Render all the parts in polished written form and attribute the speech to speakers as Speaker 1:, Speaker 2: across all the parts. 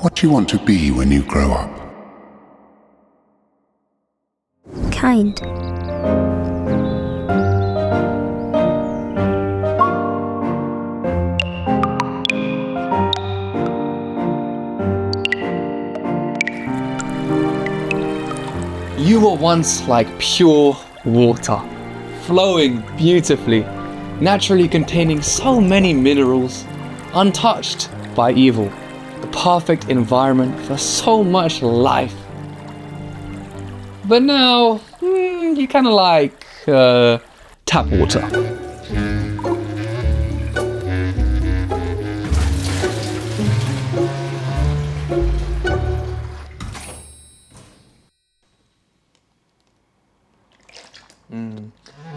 Speaker 1: What do you want to be when you grow up?
Speaker 2: Kind.
Speaker 3: You were once like pure water, flowing beautifully, naturally containing so many minerals, untouched by evil, the perfect environment for so much life. But now, you kind of like tap water.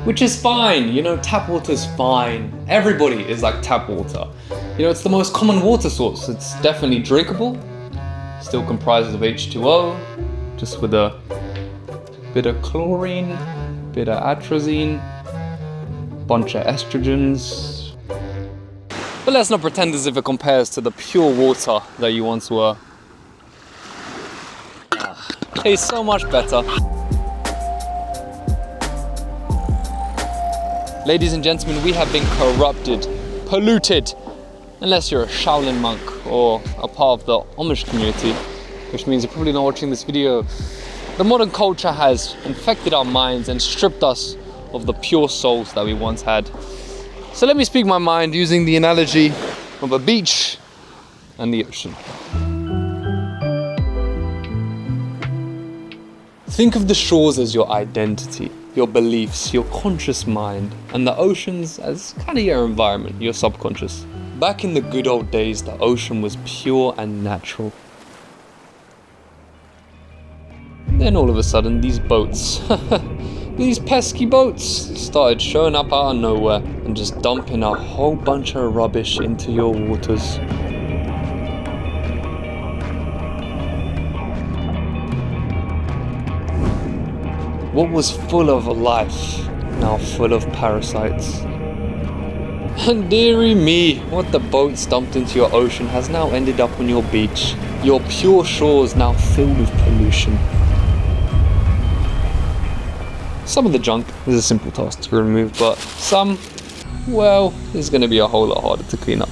Speaker 3: Which is fine, tap water's fine. Everybody is like tap water. It's the most common water source. It's definitely drinkable, still comprises of H2O, just with a bit of chlorine, bit of atrazine, bunch of estrogens. But let's not pretend as if it compares to the pure water that you once were. Tastes so much better. Ladies and gentlemen, we have been corrupted, polluted, unless you're a Shaolin monk or a part of the Amish community, which means you're probably not watching this video. The modern culture has infected our minds and stripped us of the pure souls that we once had. So let me speak my mind using the analogy of a beach and the ocean. Think of the shores as your identity, your beliefs, your conscious mind, and the oceans as kind of your environment, your subconscious. Back in the good old days, the ocean was pure and natural. Then all of a sudden, these boats, these pesky boats, started showing up out of nowhere and just dumping a whole bunch of rubbish into your waters. What was full of life, now full of parasites. And dearie me, what the boats dumped into your ocean has now ended up on your beach. Your pure shores now filled with pollution. Some of the junk is a simple task to remove, but some, well, is going to be a whole lot harder to clean up.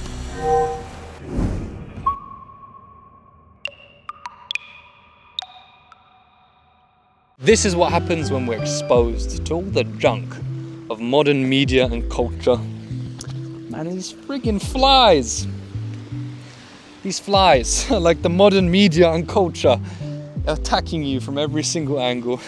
Speaker 3: This is what happens when we're exposed to all the junk of modern media and culture. Man, these friggin' flies. These flies, like the modern media and culture, attacking you from every single angle.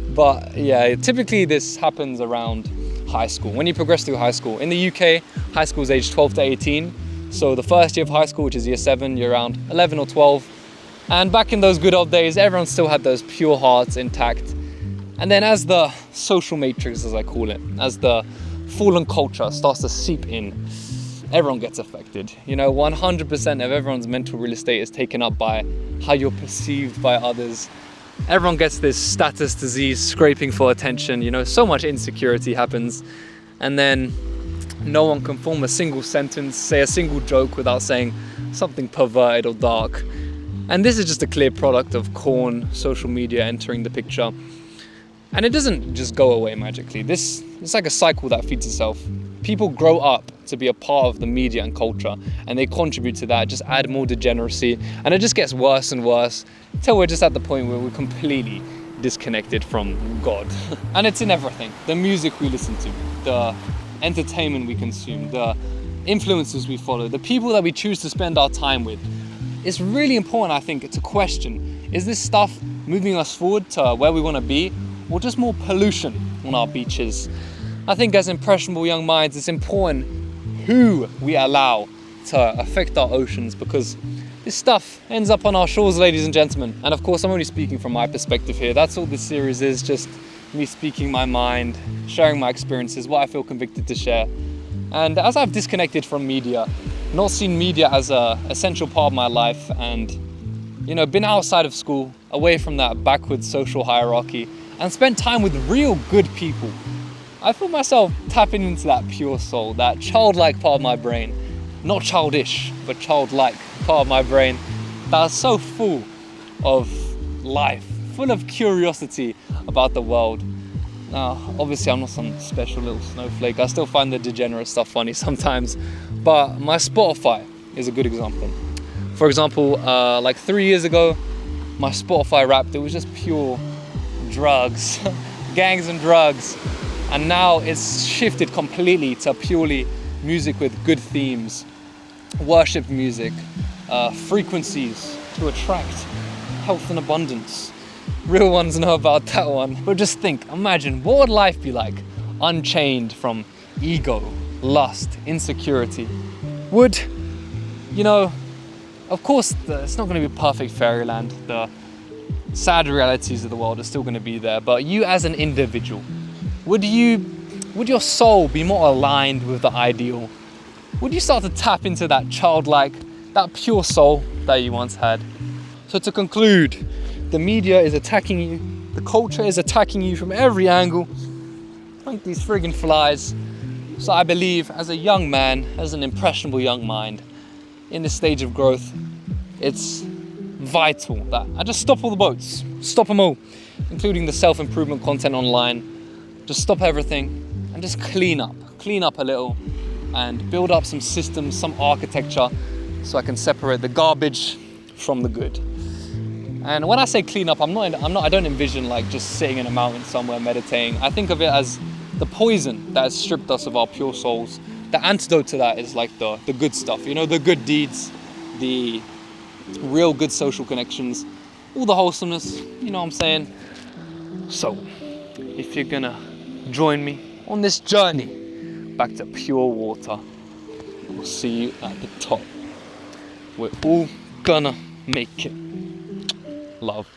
Speaker 3: But yeah, typically this happens around high school. When you progress through high school. In the UK, high school is aged 12 to 18. So the first year of high school, which is year 7, you're around 11 or 12. And back in those good old days, everyone still had those pure hearts intact. And then as the social matrix, as I call it, as the fallen culture starts to seep in, everyone gets affected. 100% of everyone's mental real estate is taken up by how you're perceived by others. Everyone gets this status disease, scraping for attention. So much insecurity happens. And then no one can form a single sentence, say a single joke without saying something perverted or dark. And this is just a clear product of corn, social media entering the picture. And it doesn't just go away magically. It's like a cycle that feeds itself. People grow up to be a part of the media and culture, and they contribute to that, just add more degeneracy, and it just gets worse and worse until we're just at the point where we're completely disconnected from God. And it's in everything. The music we listen to, the entertainment we consume, the influences we follow, the people that we choose to spend our time with. It's really important, I think, to question, is this stuff moving us forward to where we want to be, or just more pollution on our beaches? I think as impressionable young minds, it's important who we allow to affect our oceans, because this stuff ends up on our shores, ladies and gentlemen. And of course, I'm only speaking from my perspective here. That's all this series is, just me speaking my mind, sharing my experiences, what I feel convicted to share. And as I've disconnected from media, not seen media as an essential part of my life, and been outside of school, away from that backwards social hierarchy, and spent time with real good people, I feel myself tapping into that pure soul, that childlike part of my brain. Not childish, but childlike part of my brain. that are so full of life, full of curiosity about the world. Now, obviously I'm not some special little snowflake. I still find the degenerate stuff funny sometimes, but my Spotify is a good example. For example, like 3 years ago, my Spotify Wrapped, it was just pure drugs, gangs and drugs. And now it's shifted completely to purely music with good themes, worship music, frequencies to attract health and abundance. Real ones know about that one. But just think, imagine, what would life be like unchained from ego, lust, insecurity? Would, you know, of course, it's not going to be perfect fairyland. The sad realities of the world are still going to be there. But you as an individual, would your soul be more aligned with the ideal? Would you start to tap into that childlike, that pure soul that you once had? So to conclude, the media is attacking you, the culture is attacking you from every angle, like these friggin' flies. So I believe, as a young man, as an impressionable young mind, in this stage of growth, it's vital that I just stop all the boats, stop them all, including the self-improvement content online. Just stop everything and just clean up a little, and build up some systems, some architecture, so I can separate the garbage from the good. And when I say clean up, I don't envision like just sitting in a mountain somewhere meditating. I think of it as the poison that has stripped us of our pure souls. The antidote to that is like the good stuff, you know, the good deeds, the real good social connections, all the wholesomeness, you know what I'm saying? So, if you're gonna join me on this journey back to pure water, I'll see you at the top. We're all gonna make it. Love.